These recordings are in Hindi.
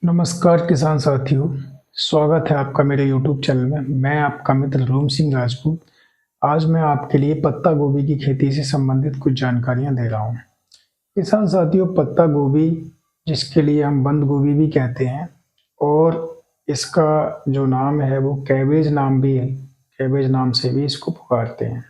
नमस्कार किसान साथियों। स्वागत है आपका मेरे YouTube चैनल में। मैं आपका मित्र रोम सिंह राजपूत। आज मैं आपके लिए पत्ता गोभी की खेती से संबंधित कुछ जानकारियां दे रहा हूं। किसान साथियों, पत्ता गोभी, जिसके लिए हम बंद गोभी भी कहते हैं, और इसका जो नाम है वो कैबेज नाम भी है। कैबेज नाम से भी इसको पुकारते हैं।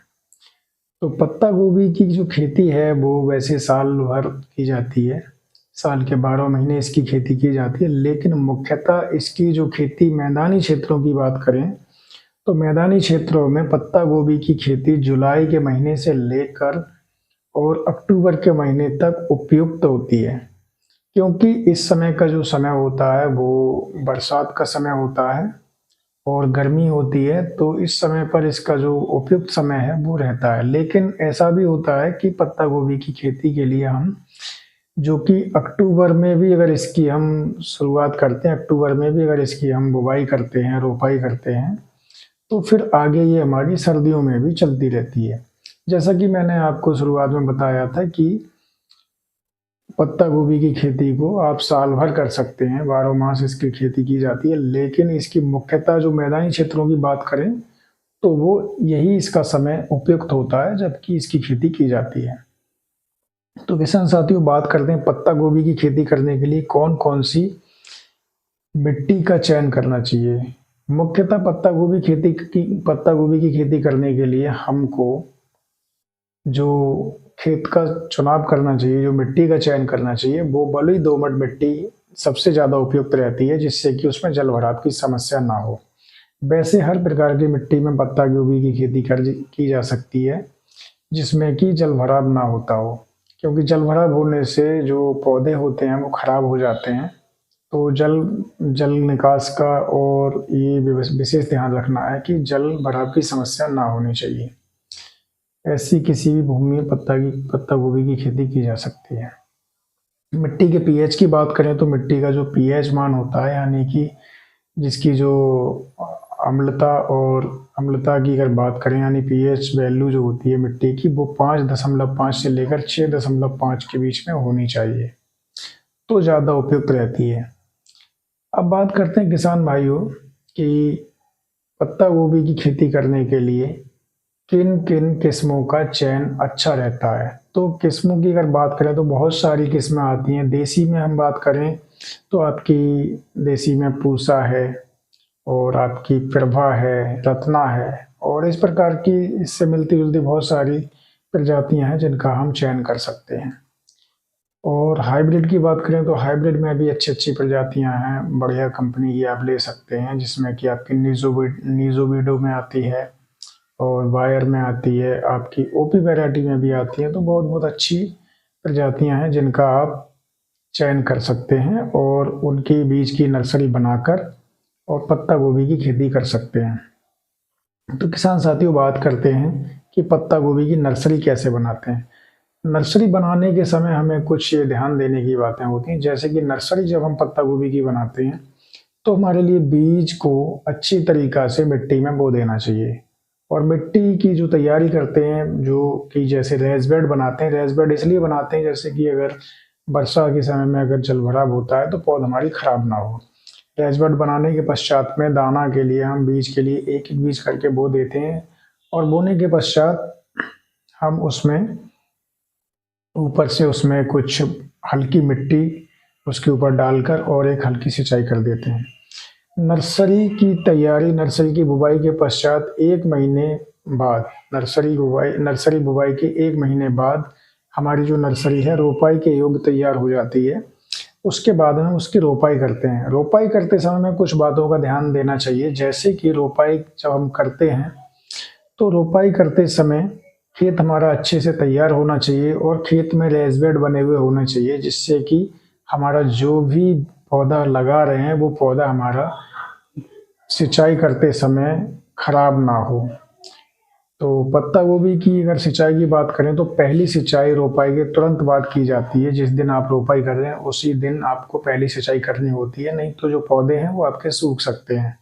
तो पत्ता गोभी की जो खेती है वो वैसे साल भर की जाती है। साल के 12 महीने इसकी खेती की जाती है, लेकिन मुख्यतः इसकी जो खेती मैदानी क्षेत्रों की बात करें तो मैदानी क्षेत्रों में पत्ता गोभी की खेती जुलाई के महीने से लेकर और अक्टूबर के महीने तक उपयुक्त होती है, क्योंकि इस समय का जो समय होता है वो बरसात का समय होता है और गर्मी होती है। तो इस समय पर इसका जो उपयुक्त समय है वो रहता है। लेकिन ऐसा भी होता है कि पत्ता गोभी की खेती के लिए हम, जो कि अक्टूबर में भी अगर इसकी हम शुरुआत करते हैं, अक्टूबर में भी अगर इसकी हम बुवाई करते हैं, रोपाई करते हैं, तो फिर आगे ये हमारी सर्दियों में भी चलती रहती है। जैसा कि मैंने आपको शुरुआत में बताया था कि पत्ता गोभी की खेती को आप साल भर कर सकते हैं, 12 मास इसकी खेती की जाती है। लेकिन इसकी मुख्यतः जो मैदानी क्षेत्रों की बात करें तो वो यही इसका समय उपयुक्त होता है जबकि इसकी खेती की जाती है। तो किसान साथियों, बात करते हैं पत्ता गोभी की खेती करने के लिए कौन कौन सी मिट्टी का चयन करना चाहिए। मुख्यतः पत्ता गोभी की खेती करने के लिए हमको जो खेत का चुनाव करना चाहिए, जो मिट्टी का चयन करना चाहिए, वो बलुई दोमट मिट्टी सबसे ज़्यादा उपयुक्त रहती है, जिससे कि उसमें जल भराव की समस्या ना हो। वैसे हर प्रकार की मिट्टी में पत्ता गोभी की खेती की जा सकती है जिसमें कि जल भराव ना होता हो, क्योंकि जल भराव होने से जो पौधे होते हैं वो खराब हो जाते हैं। तो जल जल निकास का और ये विशेष ध्यान रखना है कि जल भराव की समस्या ना होनी चाहिए। ऐसी किसी भी भूमि में पत्ता गोभी की खेती की जा सकती है। मिट्टी के पीएच की बात करें तो मिट्टी का जो पीएच मान होता है, यानी कि जिसकी जो अम्लता की अगर बात करें, यानी पीएच वैल्यू जो होती है मिट्टी की, वो 5.5 से लेकर 6.5 के बीच में होनी चाहिए, तो ज़्यादा उपयुक्त रहती है। अब बात करते हैं किसान भाइयों कि पत्ता गोभी की खेती करने के लिए किन किन किस्मों का चयन अच्छा रहता है। तो किस्मों की अगर बात करें तो बहुत सारी किस्में आती हैं। देसी में हम बात करें तो आपकी देसी में पूसा है, और आपकी प्रभा है, रत्ना है, और इस प्रकार की इससे मिलती जुलती बहुत सारी प्रजातियां हैं जिनका हम चयन कर सकते हैं। और हाइब्रिड की बात करें तो हाइब्रिड में भी अच्छी अच्छी प्रजातियां हैं, बढ़िया कंपनी की आप ले सकते हैं, जिसमें कि आपकी नीजोविडो में आती है और वायर में आती है, आपकी ओपी वैरायटी में भी आती है। तो बहुत बहुत अच्छी प्रजातियां हैं जिनका आप चयन कर सकते हैं और उनकी बीज की नर्सरी बनाकर और पत्ता गोभी की खेती कर सकते हैं। तो किसान साथियों, बात करते हैं कि पत्ता गोभी की नर्सरी कैसे बनाते हैं। नर्सरी बनाने के समय हमें कुछ ध्यान देने की बातें होती हैं, जैसे कि नर्सरी जब हम पत्ता गोभी की बनाते हैं तो हमारे लिए बीज को अच्छी तरीका से मिट्टी में बो देना चाहिए। और मिट्टी की जो तैयारी करते हैं, जो कि जैसे रेस बेड बनाते हैं, रेस बेड इसलिए बनाते हैं जैसे कि अगर वर्षा के समय में अगर जल भराव होता है तो पौध हमारी खराब ना हो। रेस बेड बनाने के पश्चात में दाना के लिए हम बीज के लिए एक एक बीज करके बो देते हैं, और बोने के पश्चात हम उसमें ऊपर से उसमें कुछ हल्की मिट्टी उसके ऊपर डालकर और एक हल्की सिंचाई कर देते हैं। नर्सरी की तैयारी, नर्सरी की बुवाई के पश्चात 1 महीने बाद, नर्सरी बुवाई के 1 महीने बाद हमारी जो नर्सरी है रोपाई के योग्य तैयार हो जाती है। उसके बाद हम उसकी रोपाई करते हैं। रोपाई करते समय में कुछ बातों का ध्यान देना चाहिए, जैसे कि रोपाई जब हम करते हैं तो रोपाई करते समय खेत हमारा अच्छे से तैयार होना चाहिए और खेत में रेस बेड बने हुए होने चाहिए, जिससे कि हमारा जो भी पौधा लगा रहे हैं वो पौधा हमारा सिंचाई करते समय खराब ना हो। तो पत्ता गोभी की अगर सिंचाई की बात करें तो पहली सिंचाई रोपाई के तुरंत बाद की जाती है। जिस दिन आप रोपाई कर रहे हैं उसी दिन आपको पहली सिंचाई करनी होती है, नहीं तो जो पौधे हैं वो आपके सूख सकते हैं।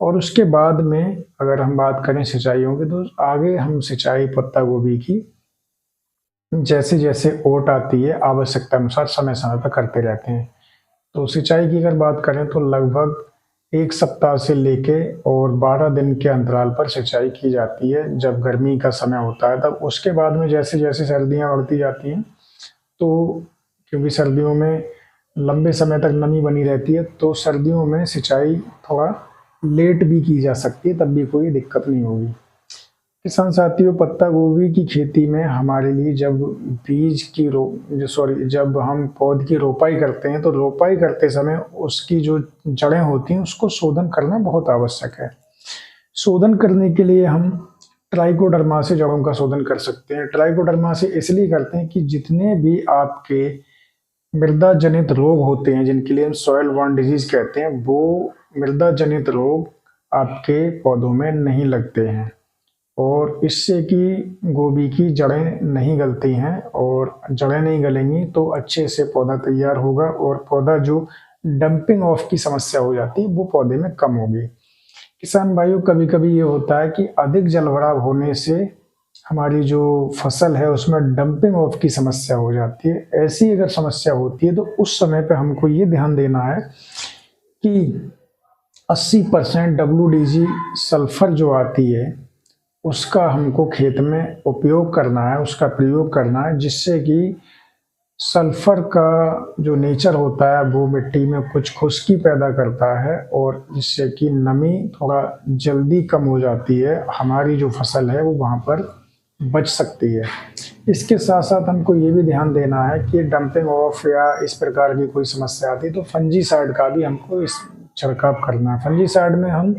और उसके बाद में अगर हम बात करें सिंचाइयों की, तो आगे हम सिंचाई पत्ता गोभी की जैसे जैसे ओट आती है आवश्यकता अनुसार समय समय पर करते रहते हैं। तो सिंचाई की अगर बात करें तो लगभग 1 सप्ताह से लेके और 12 दिन के अंतराल पर सिंचाई की जाती है जब गर्मी का समय होता है तब। उसके बाद में जैसे जैसे सर्दियाँ बढ़ती जाती हैं तो क्योंकि सर्दियों में लंबे समय तक नमी बनी रहती है तो सर्दियों में सिंचाई थोड़ा लेट भी की जा सकती है, तब भी कोई दिक्कत नहीं होगी। किसान साथियों, पत्ता गोभी की खेती में हमारे लिए जब बीज की रो जो सॉरी जब हम पौध की रोपाई करते हैं तो रोपाई करते समय उसकी जो जड़ें होती हैं उसको शोधन करना बहुत आवश्यक है। शोधन करने के लिए हम ट्राइकोडर्मा से जड़ों का शोधन कर सकते हैं। ट्राइकोडर्मा से इसलिए करते हैं कि जितने भी आपके मृदा जनित रोग होते हैं जिनके लिए हम सॉइल बॉर्न डिजीज कहते हैं, वो मृदा जनित रोग आपके पौधों में नहीं लगते हैं और इससे कि गोभी की जड़ें नहीं गलती हैं और जड़ें नहीं गलेंगी तो अच्छे से पौधा तैयार होगा और पौधा जो डंपिंग ऑफ की समस्या हो जाती है वो पौधे में कम होगी। किसान भाइयों, कभी कभी ये होता है कि अधिक जलभराव होने से हमारी जो फसल है उसमें डंपिंग ऑफ की समस्या हो जाती है। ऐसी अगर समस्या होती है तो उस समय पे हमको ये ध्यान देना है कि 80% WDG सल्फर जो आती है उसका हमको खेत में उपयोग करना है, उसका प्रयोग करना है, जिससे कि सल्फर का जो नेचर होता है वो मिट्टी में कुछ खुश्की पैदा करता है और जिससे कि नमी थोड़ा जल्दी कम हो जाती है, हमारी जो फसल है वो वहाँ पर बच सकती है। इसके साथ साथ हमको ये भी ध्यान देना है कि डंपिंग ऑफ या इस प्रकार की कोई समस्या आती है तो फंजीसाइड का भी हमको इस छिड़काव करना है। फंजीसाइड में हम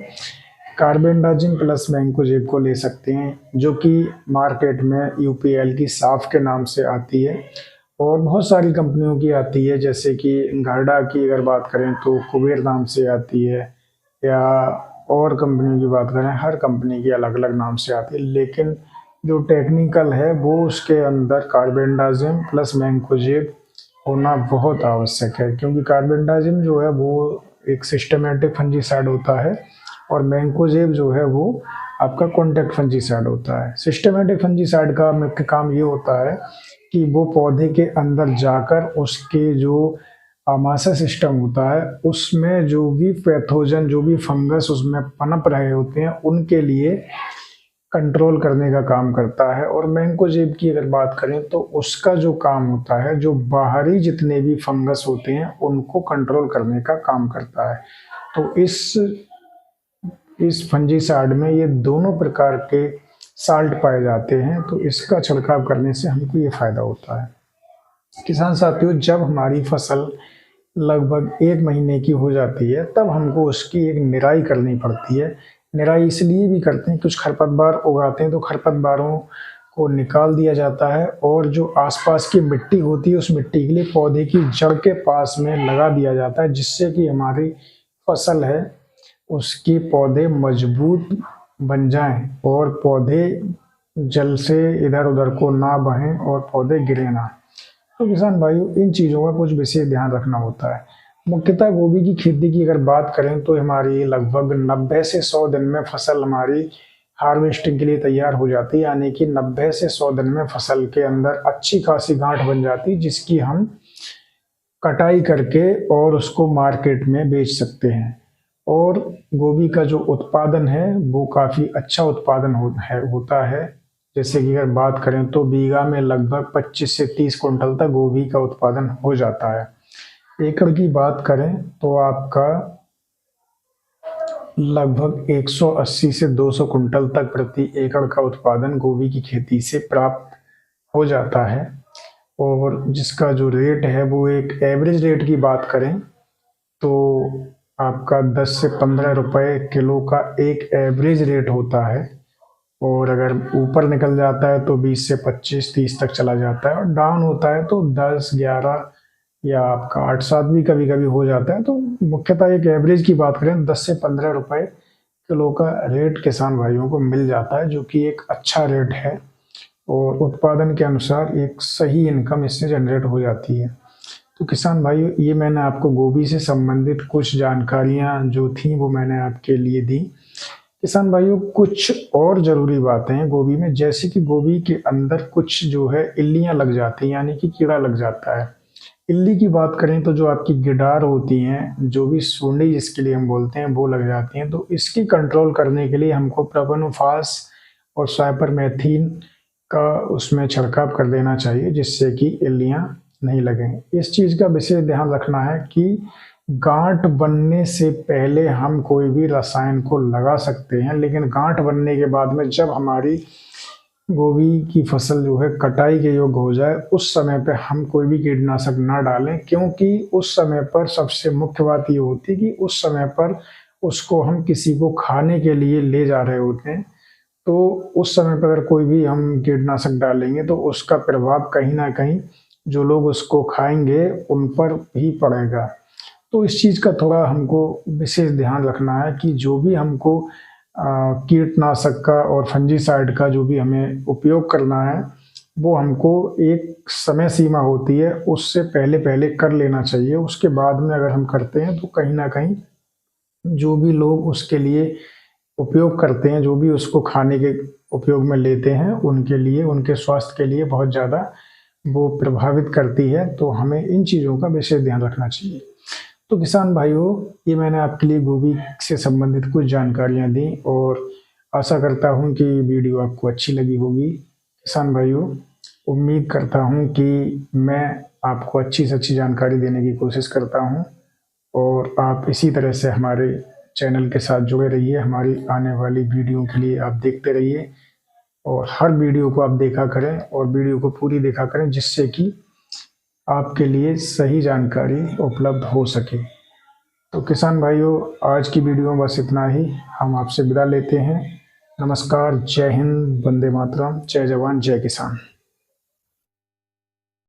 कार्बेंडाजिम प्लस मैंकोजेब को ले सकते हैं जो कि मार्केट में UPL की साफ के नाम से आती है और बहुत सारी कंपनियों की आती है, जैसे कि गार्डा की अगर बात करें तो कुबेर नाम से आती है या और कंपनियों की बात करें, हर कंपनी की अलग अलग नाम से आती है, लेकिन जो टेक्निकल है वो उसके अंदर कार्बेंडाजिम प्लस मैंकोजेब होना बहुत आवश्यक है क्योंकि कार्बेंडाजिम जो है वो एक सिस्टमेटिक फंजीसाइड होता है और मैंकोजेब जो है वो आपका कॉन्टैक्ट फंजीसाइड होता है। सिस्टमेटिक फंजीसाइड का मुख्य काम ये होता है कि वो पौधे के अंदर जाकर उसके जो आमाशय सिस्टम होता है उसमें जो भी पैथोजन, जो भी फंगस उसमें पनप रहे होते हैं उनके लिए कंट्रोल करने का काम करता है। और मैंकोजेब की अगर बात करें तो उसका जो काम होता है जो बाहरी जितने भी फंगस होते हैं उनको कंट्रोल करने का काम करता है। तो इस फंजीसाइड में ये दोनों प्रकार के साल्ट पाए जाते हैं, तो इसका छिड़काव करने से हमको ये फायदा होता है। किसान साथियों, जब हमारी फसल लगभग 1 महीने की हो जाती है तब हमको उसकी एक निराई करनी पड़ती है। निराई इसलिए भी करते हैं, कुछ खरपतवार उगाते हैं तो खरपतवारों को निकाल दिया जाता है और जो आसपास की मिट्टी होती है उस मिट्टी के लिए पौधे की जड़ के पास में लगा दिया जाता है, जिससे कि हमारी फसल है उसके पौधे मजबूत बन जाएं और पौधे जल से इधर उधर को ना बहें और पौधे गिरे ना। तो किसान भाइयों, इन चीज़ों का कुछ विशेष ध्यान रखना होता है। मुख्यतः गोभी की खेती की अगर बात करें तो हमारी लगभग 90 से 100 दिन में फसल हमारी हार्वेस्टिंग के लिए तैयार हो जाती है, यानी कि 90 से 100 दिन में फसल के अंदर अच्छी खासी गांठ बन जाती है जिसकी हम कटाई करके और उसको मार्केट में बेच सकते हैं। और गोभी का जो उत्पादन है वो काफ़ी अच्छा उत्पादन होता है। जैसे कि अगर बात करें तो बीघा में लगभग 25 से 30 कुंटल तक गोभी का उत्पादन हो जाता है। एकड़ की बात करें तो आपका लगभग 180 से 200 कुंटल तक प्रति एकड़ का उत्पादन गोभी की खेती से प्राप्त हो जाता है। और जिसका जो रेट है वो एक एवरेज रेट की बात करें तो आपका 10 से 15 रुपए किलो का एक एवरेज रेट होता है और अगर ऊपर निकल जाता है तो 20 से 25-30 तक चला जाता है और डाउन होता है तो 10-11 या आपका 8-7 भी कभी कभी हो जाता है। तो मुख्यतः एक एवरेज की बात करें 10 से 15 रुपए किलो का रेट किसान भाइयों को मिल जाता है, जो कि एक अच्छा रेट है और उत्पादन के अनुसार एक सही इनकम इससे जनरेट हो जाती है। तो किसान भाइयों, ये मैंने आपको गोभी से संबंधित कुछ जानकारियाँ जो थी वो मैंने आपके लिए दी। किसान भाइयों, कुछ और ज़रूरी बातें हैं गोभी में, जैसे कि गोभी के अंदर कुछ जो है इल्लियाँ लग जाती हैं, यानी कि कीड़ा लग जाता है। इल्ली की बात करें तो जो आपकी गिडार होती हैं, जो भी सूंडी जिसके लिए हम बोलते हैं, वो लग जाती हैं। तो इसकी कंट्रोल करने के लिए हमको प्रोपेनोफास और साइपरमेथ्रिन का उसमें छिड़काव कर देना चाहिए, जिससे कि इल्लियाँ नहीं लगें। इस चीज़ का विशेष ध्यान रखना है कि गांठ बनने से पहले हम कोई भी रसायन को लगा सकते हैं, लेकिन गांठ बनने के बाद में जब हमारी गोभी की फसल जो है कटाई के योग्य हो जाए, उस समय पे हम कोई भी कीटनाशक ना डालें, क्योंकि उस समय पर सबसे मुख्य बात ये होती है कि उस समय पर उसको हम किसी को खाने के लिए ले जा रहे होते हैं। तो उस समय पर अगर कोई भी हम कीटनाशक डालेंगे तो उसका प्रभाव कहीं न कहीं जो लोग उसको खाएँगे उन पर भी पड़ेगा। तो इस चीज़ का थोड़ा हमको विशेष ध्यान रखना है कि जो भी हमको कीटनाशक का और फंजीसाइड का जो भी हमें उपयोग करना है, वो हमको एक समय सीमा होती है, उससे पहले-पहले कर लेना चाहिए। उसके बाद में अगर हम करते हैं तो कहीं न कहीं जो भी लोग उसके लिए उपयोग करते हैं, जो भी उसको खाने के उपयोग में लेते हैं, उनके लिए, उनके स्वास्थ्य के लिए बहुत ज़्यादा वो प्रभावित करती है। तो हमें इन चीज़ों का विशेष ध्यान रखना चाहिए। तो किसान भाइयों, ये मैंने आपके लिए गोभी से संबंधित कुछ जानकारियाँ दी और आशा करता हूँ कि वीडियो आपको अच्छी लगी होगी। किसान भाइयों, उम्मीद करता हूँ कि मैं आपको अच्छी से अच्छी जानकारी देने की कोशिश करता हूँ और आप इसी तरह से हमारे चैनल के साथ जुड़े रहिए। हमारी आने वाली वीडियो के लिए आप देखते रहिए और हर वीडियो को आप देखा करें और वीडियो को पूरी देखा करें, जिससे कि आपके लिए सही जानकारी उपलब्ध हो सके। तो किसान भाइयों, आज की वीडियो में बस इतना ही। हम आपसे विदा लेते हैं। नमस्कार, जय हिंद, वंदे मातरम, जय जवान, जय किसान।